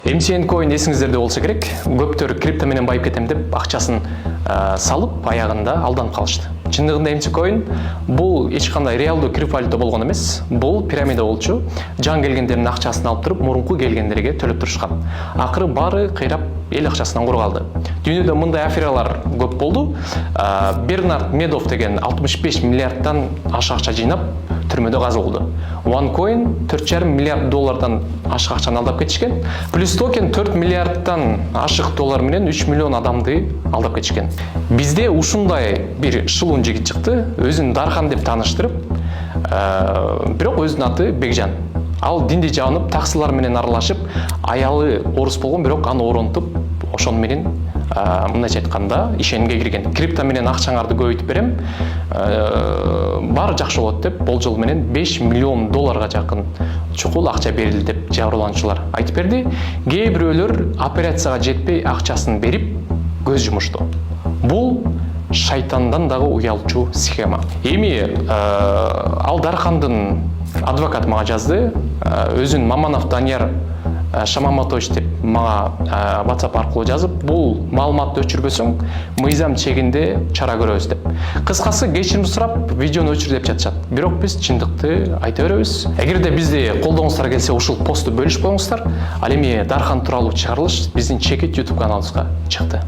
MTN Coin эсиңиздерде болсо керек. Көптөр крипто менен байып кетем деп акчасын салып, аягында алданып калышты. Чындыгында MTN Coin бул эч кандай реалдуу криптовалюта болгон эмес. Бул пирамида болчу. Жан келгендердин акчасын алып туруп, мурунку келгендерге төлөп турушкан. Акыры баары кыйрап эл акчасынан кур калды. Дүйнөдө мындай афералар көп болду. Бернард Медов деген 65 миллиардтан ашык акча жыйнап түрмөдө каза болду. OneCoin 4,5 миллиард доллардан ашык акчаны алдап кетишкен. Плюс токен 4 миллиардтан ашык доллар менен 3 миллион адамды алдап кетишкен. Бизде ушундай бир шылуун жигит чыкты, өзүн Дархан деп тааныштырып, бирок өзүнүн аты Бекжан. Ал динди жабынып, таксылар менен аралашып, аялы орус болгон, бирок аны оронтуп, ошону менен мындайча айтканда ишенимге кирген. Крипто менен акчаңарды көбөйтүп берем, баары жакшы болот деп болжол менен 5 миллион долларга жакын чукул акча берилди деп жабырлануучулар айтып берди. Кээ бирөөлөр операцияга жетпей акчасын берип көз жумушту. Бул шайтандан дагы уялчу схема. Эми ал Дархандын адвокаты мага жазды, өзүн Маманов Данияр Шамаматович деп мага WhatsApp аркылуу жазып, бул маалыматты өчүрбөсөң, мыйзам чегинде чара көрөбүз деп. Кыскасы кечирим сурап, видеону өчүр деп жатышат. Бирок биз чындыкты айта беребиз. Эгерде бизди колдоңуздар келсе, ушул постту бөлүшүп коюңуздар. Ал эми Дархан тууралуу чыгарылыш биздин чекит YouTube каналыбызга чыкты.